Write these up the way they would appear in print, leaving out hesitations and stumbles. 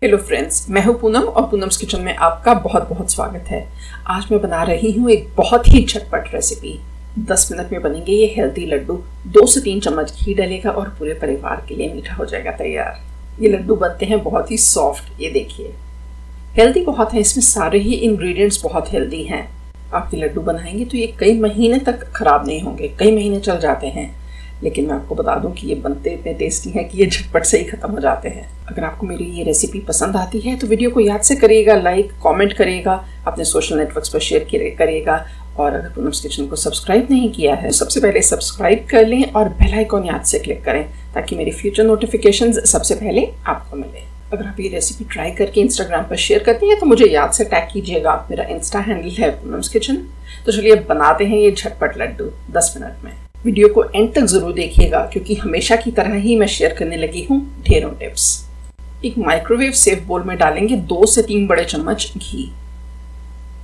Hello friends, मैं हूं पूनम और पूनम्स किचन में आपका बहुत बहुत स्वागत है। आज मैं बना रही हूं एक बहुत ही झटपट रेसिपी। 10 मिनट में बनेंगे ये हेल्दी लड्डू। 2 से 3 चम्मच घी डलेगा और पूरे परिवार के लिए मीठा हो जाएगा तैयार। ये लड्डू बनते हैं बहुत ही सॉफ्ट। ये देखिए, हेल्दी बहुत है, इसमें सारे ही इंग्रेडिएंट्स बहुत हेल्दी हैं। आप ये लड्डू बनाएंगे तो ये कई महीने तक खराब नहीं होंगे, कई महीने चल जाते हैं। लेकिन मैं आपको बता दूं कि ये बनते इतने टेस्टी हैं कि ये झटपट से ही खत्म हो जाते हैं। अगर आपको मेरी ये रेसिपी पसंद आती है तो वीडियो को याद से करिएगा, लाइक कमेंट करिएगा, अपने सोशल नेटवर्क्स पर शेयर करिएगा। और अगर पूनम्स किचन को सब्सक्राइब नहीं किया है तो सबसे पहले सब्सक्राइब कर लें और बेल आइकॉन याद से क्लिक करें ताकि मेरी फ्यूचर नोटिफिकेशंस सबसे पहले आपको मिले। अगर आप ये रेसिपी ट्राई करके इंस्टाग्राम पर शेयर करती हैं तो मुझे याद से टैग कीजिएगा। मेरा इंस्टा हैंडल है पूनम्स किचन। तो चलिए बनाते हैं ये झटपट लड्डू 10 मिनट में। वीडियो को एंड तक जरूर देखिएगा क्योंकि हमेशा की तरह ही मैं शेयर करने लगी हूँ ढेरों टिप्स। एक माइक्रोवेव सेफ बोल में डालेंगे 2 से 3 बड़े चम्मच घी।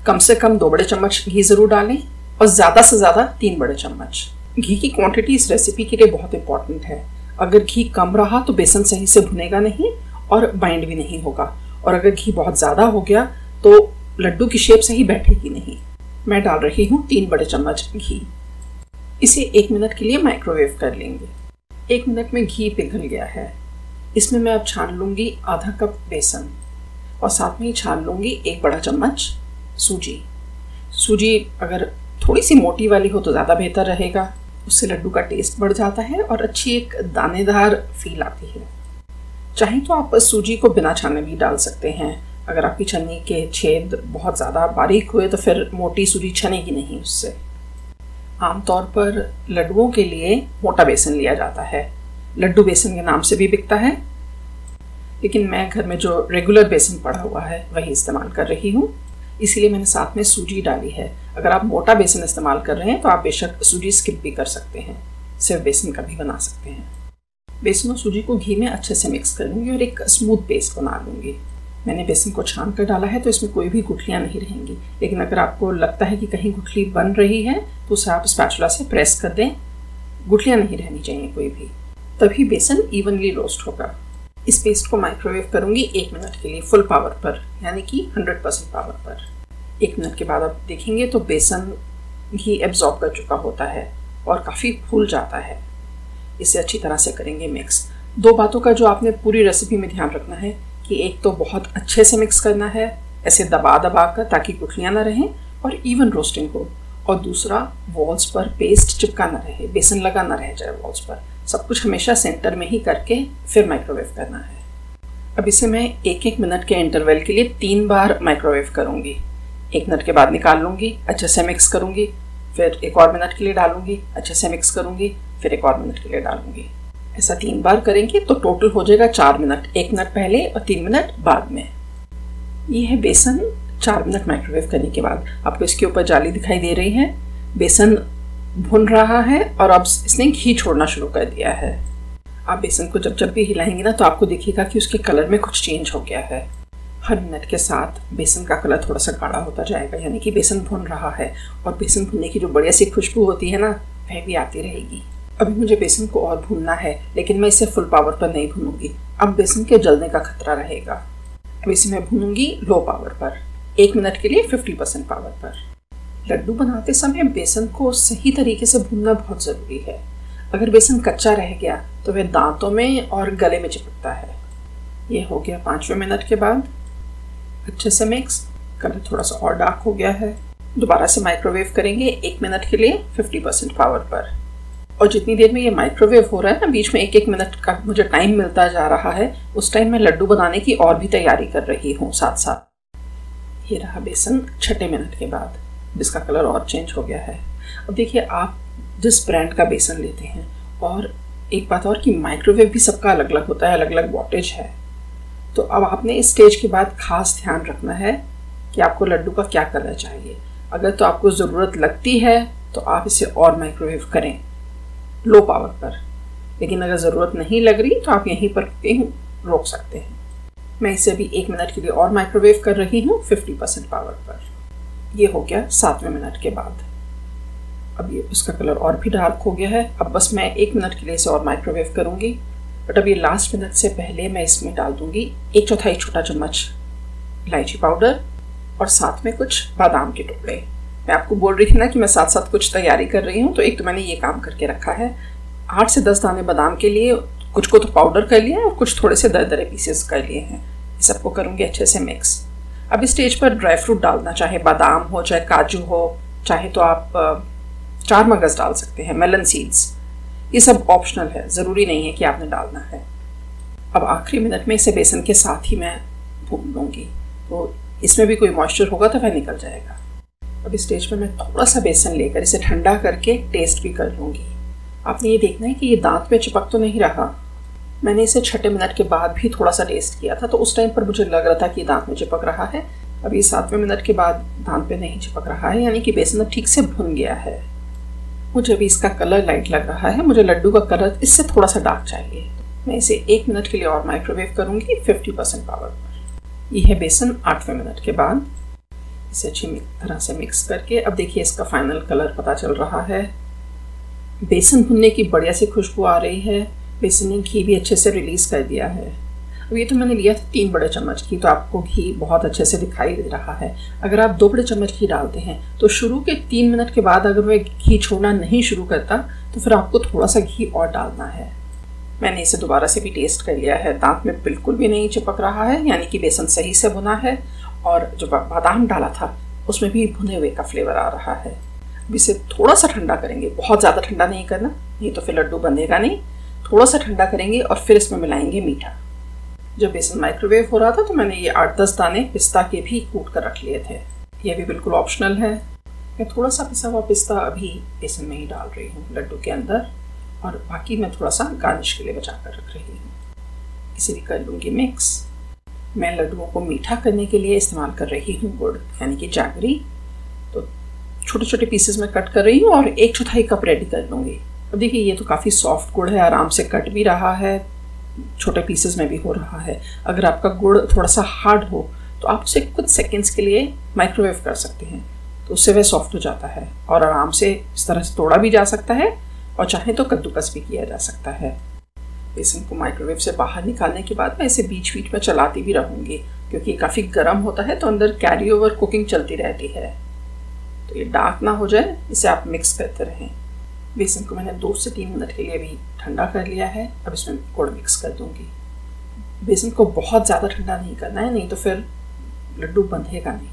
कम से कम 2 बड़े चम्मच घी जरूर डालें और ज्यादा से ज्यादा 3 बड़े चम्मच। घी की क्वांटिटी इस रेसिपी के लिए बहुत इंपॉर्टेंट है। अगर घी कम रहा तो बेसन सही से भुनेगा नहीं और बाइंड भी नहीं होगा, और अगर घी बहुत ज्यादा हो गया तो लड्डू की शेप सही बैठेगी नहीं। मैं डाल रही हूँ 3 बड़े चम्मच घी। इसे 1 मिनट के लिए माइक्रोवेव कर लेंगे। 1 मिनट में घी पिघल गया है। इसमें मैं अब छान लूंगी आधा कप बेसन और साथ में ही छान लूंगी 1 बड़ा चम्मच सूजी। सूजी अगर थोड़ी सी मोटी वाली हो तो ज़्यादा बेहतर रहेगा, उससे लड्डू का टेस्ट बढ़ जाता है और अच्छी एक दानेदार फील आती है। चाहे तो आप सूजी को बिना छाने भी डाल सकते हैं। अगर आपकी छन्नी के छेद बहुत ज़्यादा बारीक हुए तो फिर मोटी सूजी छनेगी नहीं उससे। आमतौर पर लड्डुओं के लिए मोटा बेसन लिया जाता है। लड्डू बेसन के नाम से भी बिकता है, लेकिन मैं घर में जो रेगुलर बेसन पड़ा हुआ है वही इस्तेमाल कर रही हूँ, इसीलिए मैंने साथ में सूजी डाली है। अगर आप मोटा बेसन इस्तेमाल कर रहे हैं तो आप बेशक सूजी स्किप भी कर सकते हैं, सिर्फ बेसन का भी बना सकते हैं। बेसन और सूजी को घी में अच्छे से मिक्स कर लूँगी और एक स्मूथ पेस्ट बना लूँगी। मैंने बेसन को छान कर डाला है तो इसमें कोई भी गुठलियाँ नहीं रहेंगी, लेकिन अगर आपको लगता है कि कहीं गुठली बन रही है तो उसे आप स्पैचुला से प्रेस कर दें। गुठलियाँ नहीं रहनी चाहिए कोई भी, तभी बेसन इवनली रोस्ट होगा। इस पेस्ट को माइक्रोवेव करूँगी 1 मिनट के लिए फुल पावर पर, यानी कि 100% पावर पर। 1 मिनट के बाद आप देखेंगे तो बेसन घी एब्जॉर्ब कर चुका होता है और काफ़ी फूल जाता है। इसे अच्छी तरह से करेंगे मिक्स। 2 बातों का जो आपने पूरी रेसिपी में ध्यान रखना है कि एक तो बहुत अच्छे से मिक्स करना है, ऐसे दबा दबा कर, ताकि गुठलियाँ ना रहें और इवन रोस्टिंग हो। और दूसरा, वॉल्स पर पेस्ट चिपका ना रहे, बेसन लगा ना रह जाए वॉल्स पर। सब कुछ हमेशा सेंटर में ही करके फिर माइक्रोवेव करना है। अब इसे मैं 1-1 मिनट के इंटरवल के लिए 3 बार माइक्रोवेव करूँगी। 1 मिनट के बाद निकाल लूँगी, अच्छे से मिक्स करूँगी, फिर 1 और मिनट के लिए डालूँगी, अच्छे से मिक्स करूँगी, फिर 1 और मिनट के लिए डालूँगी। ऐसा 3 बार करेंगे तो टोटल हो जाएगा 4 मिनट, 1 मिनट पहले और 3 मिनट बाद में। ये है बेसन 4 मिनट माइक्रोवेव करने के बाद। आपको इसके ऊपर जाली दिखाई दे रही है। बेसन भुन रहा है और अब इसने घी छोड़ना शुरू कर दिया है। आप बेसन को जब जब भी हिलाएंगे ना तो आपको दिखेगा कि उसके कलर में कुछ चेंज हो गया है। हर मिनट के साथ बेसन का कलर थोड़ा सा गाढ़ा होता जाएगा, यानी कि बेसन भुन रहा है। और बेसन भुनने की जो बढ़िया सी खुशबू होती है ना, वह भी आती रहेगी। अभी मुझे बेसन को और भूनना है, लेकिन मैं इसे फुल पावर पर नहीं भूनूंगी। अब बेसन के जलने का खतरा रहेगा। अब इसे मैं भूनूंगी लो पावर पर 1 मिनट के लिए 50% पावर पर। लड्डू बनाते समय बेसन को सही तरीके से भूनना बहुत ज़रूरी है। अगर बेसन कच्चा रह गया तो वह दांतों में और गले में चिपकता है। ये हो गया 5वें मिनट के बाद। अच्छे से मिक्स, कलर थोड़ा सा और डार्क हो गया है। दोबारा से माइक्रोवेव करेंगे 1 मिनट के लिए 50% पावर पर। और जितनी देर में ये माइक्रोवेव हो रहा है ना, बीच में 1-1 मिनट का मुझे टाइम मिलता जा रहा है, उस टाइम मैं लड्डू बनाने की और भी तैयारी कर रही हूँ साथ साथ। ये रहा बेसन 6ठे मिनट के बाद, जिसका कलर और चेंज हो गया है। अब देखिए, आप जिस ब्रांड का बेसन लेते हैं, और एक बात और कि माइक्रोवेव भी सबका अलग अलग होता है, अलग अलग वॉटेज है। तो अब आपने इस स्टेज के बाद खास ध्यान रखना है कि आपको लड्डू का क्या कलर चाहिए। अगर तो आपको ज़रूरत लगती है तो आप इसे और माइक्रोवेव करें लो पावर पर, लेकिन अगर ज़रूरत नहीं लग रही तो आप यहीं पर रोक सकते हैं। मैं इसे अभी 1 मिनट के लिए और माइक्रोवेव कर रही हूँ 50% पावर पर। ये हो गया 7वें मिनट के बाद। अब ये उसका कलर और भी डार्क हो गया है। अब बस मैं 1 मिनट के लिए इसे और माइक्रोवेव करूँगी बट अभी लास्ट मिनट से पहले मैं इसमें डाल दूंगी 1/4 छोटा चम्मच इलायची पाउडर और साथ में कुछ बादाम के टुकड़े। मैं आपको बोल रही थी ना कि मैं साथ साथ कुछ तैयारी कर रही हूँ, तो एक तो मैंने ये काम करके रखा है। 8 से 10 दाने बादाम के लिए, कुछ को तो पाउडर कर लिया है और कुछ थोड़े से दरदरे पीसेस कर लिए हैं। इस सबको करूँगी अच्छे से मिक्स। अब इस स्टेज पर ड्राई फ्रूट डालना, चाहे बादाम हो, चाहे काजू हो, चाहे तो आप 4 मगज डाल सकते हैं, मेलन सीड्स। ये सब ऑप्शनल है, ज़रूरी नहीं है कि आपने डालना है। अब आखिरी मिनट में इसे बेसन के साथ ही मैं भून लूँगी, तो इसमें भी कोई मॉइस्चर होगा तो वह निकल जाएगा। अब इस स्टेज पर मैं थोड़ा सा बेसन लेकर इसे ठंडा करके टेस्ट भी कर लूँगी। आपने ये देखना है कि ये दांत में चिपक तो नहीं रहा। मैंने इसे 6 मिनट के बाद भी थोड़ा सा टेस्ट किया था, तो उस टाइम पर मुझे लग रहा था कि दांत में चिपक रहा है। अभी 7वें मिनट के बाद दांत पे नहीं चिपक रहा है, यानी कि बेसन अब ठीक से भुन गया है। मुझे अभी इसका कलर लाइट लग रहा है, मुझे लड्डू का कलर इससे थोड़ा सा डार्क चाहिए। मैं इसे 1 मिनट के लिए और माइक्रोवेव करूँगी 50% पावर पर। यह है बेसन 8वें मिनट के बाद। इसे अच्छी तरह से मिक्स करके अब देखिए इसका फाइनल कलर पता चल रहा है। बेसन भुनने की बढ़िया सी खुशबू आ रही है, बेसन ने घी भी अच्छे से रिलीज़ कर दिया है। अब ये तो मैंने लिया था 3 बड़े चम्मच घी, तो आपको घी बहुत अच्छे से दिखाई दे रहा है। अगर आप 2 बड़े चम्मच घी डालते हैं तो शुरू के 3 मिनट के बाद अगर वह घी छोड़ना नहीं शुरू करता तो फिर आपको थोड़ा सा घी और डालना है। मैंने इसे दोबारा से भी टेस्ट कर लिया है, दांत में बिल्कुल भी नहीं चिपक रहा है, यानी कि बेसन सही से भुना है और जो बादाम डाला था उसमें भी भुने हुए का फ्लेवर आ रहा है। अब इसे थोड़ा सा ठंडा करेंगे, बहुत ज़्यादा ठंडा नहीं करना, नहीं तो फिर लड्डू बनेगा नहीं। थोड़ा सा ठंडा करेंगे और फिर इसमें मिलाएंगे मीठा। जब बेसन माइक्रोवेव हो रहा था तो मैंने ये 8-10 दाने पिस्ता के भी कूट कर रख लिए थे। ये भी बिल्कुल ऑप्शनल है। मैं थोड़ा सा पिसा हुआ पिस्ता अभी बेसन में ही डाल रही हूँ लड्डू के अंदर, और बाकी मैं थोड़ा सा गार्निश के लिए बचा कर रख रही हूँ। इसे भी कर लूँगी मिक्स। मैं लड्डुओं को मीठा करने के लिए इस्तेमाल कर रही हूँ गुड़, यानी कि जैगरी। तो छोटे छोटे पीसेस में कट कर रही हूँ और 1/4 कप रेडी कर लूँगी। अब देखिए ये तो काफ़ी सॉफ्ट गुड़ है, आराम से कट भी रहा है, छोटे पीसेस में भी हो रहा है। अगर आपका गुड़ थोड़ा सा हार्ड हो तो आप उसे कुछ सेकंड्स के लिए माइक्रोवेव कर सकते हैं, तो उससे वह सॉफ्ट हो जाता है और आराम से इस तरह से तोड़ा भी जा सकता है और चाहे तो कद्दूकस भी किया जा सकता है। बेसन को माइक्रोवेव से बाहर निकालने के बाद मैं इसे बीच बीच में चलाती भी रहूँगी, क्योंकि काफ़ी गर्म होता है तो अंदर कैरी ओवर कुकिंग चलती रहती है, तो ये डार्क ना हो जाए, इसे आप मिक्स करते रहें। बेसन को मैंने 2 से 3 मिनट के लिए भी ठंडा कर लिया है। अब इसमें गुड़ मिक्स कर दूँगी। बेसन को बहुत ज़्यादा ठंडा नहीं करना है, नहीं तो फिर लड्डू बंधेगा नहीं।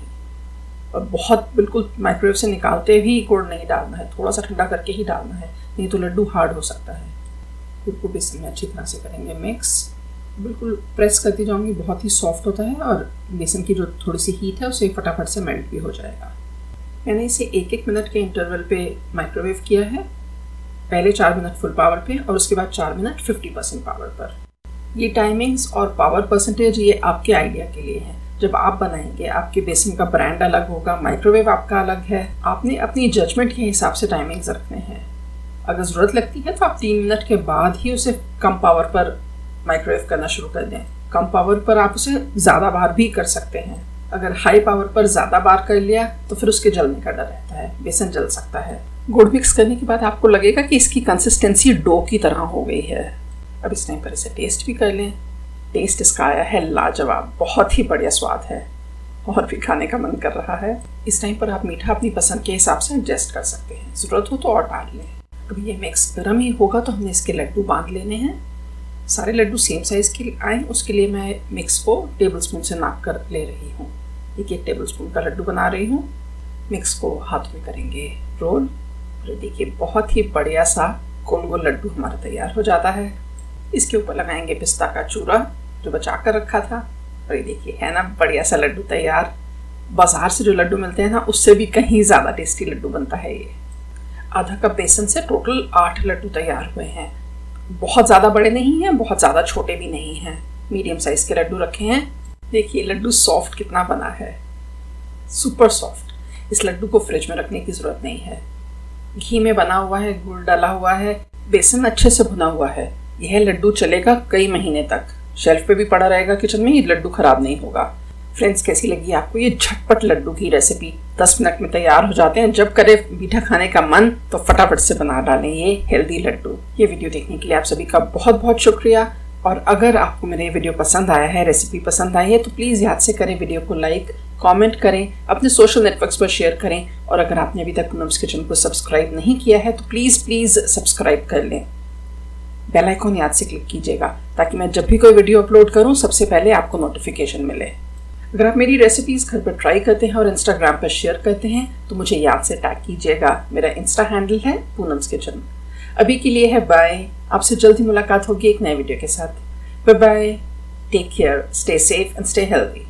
और बहुत बिल्कुल माइक्रोवेव से निकालते भी गुड़ नहीं डालना है, थोड़ा सा ठंडा करके ही डालना है, नहीं तो लड्डू हार्ड हो सकता है। गुड़ को बेसन में अच्छी तरह से करेंगे मिक्स। बिल्कुल प्रेस करती जाऊँगी, बहुत ही सॉफ्ट होता है और बेसन की जो थोड़ी सी हीट है उसे फटाफट से मेल्ट भी हो जाएगा। मैंने इसे 1-1 मिनट के इंटरवल पे माइक्रोवेव किया है। पहले 4 मिनट फुल पावर पे और उसके बाद 4 मिनट 50% पावर पर। ये टाइमिंग्स और पावर परसेंटेज ये आपके आइडिया के लिए है। जब आप बनाएंगे आपके बेसन का ब्रांड अलग होगा, माइक्रोवेव आपका अलग है, आपने अपनी जजमेंट के हिसाब से टाइमिंग्स रखने हैं। अगर ज़रूरत लगती है तो आप 3 मिनट के बाद ही उसे कम पावर पर माइक्रोवेव करना शुरू कर दें। कम पावर पर आप उसे ज़्यादा बार भी कर सकते हैं। अगर हाई पावर पर ज़्यादा बार कर लिया तो फिर उसके जलने का डर रहता है, बेसन जल सकता है। गुड़ मिक्स करने के बाद आपको लगेगा कि इसकी कंसिस्टेंसी डो की तरह हो गई है। अब इस टाइम पर इसे टेस्ट भी कर लें। टेस्ट इसका आया है लाजवाब, बहुत ही बढ़िया स्वाद है और भी खाने का मन कर रहा है। इस टाइम पर आप मीठा अपनी पसंद के हिसाब से एडजस्ट कर सकते हैं, ज़रूरत हो तो और डाल लें। अब ये मिक्स गर्म ही होगा तो हमने इसके लड्डू बांध लेने हैं। सारे लड्डू सेम साइज़ के आए उसके लिए मैं मिक्स को टेबल स्पून से नाप कर ले रही हूँ। 1 टेबल स्पून का लड्डू बना रही हूँ। मिक्स को हाथ में करेंगे रोल। देखिए बहुत ही बढ़िया सा गोल गोल लड्डू हमारा तैयार हो जाता है। इसके ऊपर लगाएंगे पिस्ता का चूरा जो बचा कर रखा था, और ये देखिए है ना बढ़िया सा लड्डू तैयार। बाजार से जो लड्डू मिलते हैं ना उससे भी कहीं ज़्यादा टेस्टी लड्डू बनता है ये। आधा कप बेसन से टोटल 8 लड्डू तैयार हुए हैं। बहुत ज़्यादा बड़े नहीं हैं, बहुत ज़्यादा छोटे भी नहीं हैं, मीडियम साइज़ के लड्डू रखे हैं। देखिए लड्डू सॉफ्ट कितना बना है, सुपर सॉफ्ट। इस लड्डू को फ्रिज में रखने की ज़रूरत नहीं है। घी में बना हुआ है, गुड़ डाला हुआ है, बेसन अच्छे से भुना हुआ है। यह लड्डू चलेगा कई महीने तक, शेल्फ पे भी पड़ा रहेगा किचन में, ये लड्डू ख़राब नहीं होगा। फ्रेंड्स कैसी लगी आपको ये झटपट लड्डू की रेसिपी? 10 मिनट में तैयार हो जाते हैं। जब करे मीठा खाने का मन तो फटाफट से बना डालें ये हेल्दी लड्डू। ये वीडियो देखने के लिए आप सभी का बहुत बहुत शुक्रिया। और अगर आपको मेरे वीडियो पसंद आया है, रेसिपी पसंद आई है, तो प्लीज़ याद से करें वीडियो को लाइक, कमेंट करें, अपने सोशल नेटवर्क्स पर शेयर करें। और अगर आपने अभी तक पूनम्स किचन को सब्सक्राइब नहीं किया है तो प्लीज़ सब्सक्राइब कर लें। बेल आइकॉन याद से क्लिक कीजिएगा ताकि मैं जब भी कोई वीडियो अपलोड करूं सबसे पहले आपको नोटिफिकेशन मिले। अगर आप मेरी रेसिपीज़ घर पर ट्राई करते हैं और इंस्टाग्राम पर शेयर करते हैं तो मुझे याद से टैग कीजिएगा। मेरा इंस्टा हैंडल है पूनम्स किचन। अभी के लिए है बाय। आपसे जल्दी मुलाकात होगी एक नए वीडियो के साथ। Bye bye, take care, stay safe and stay healthy.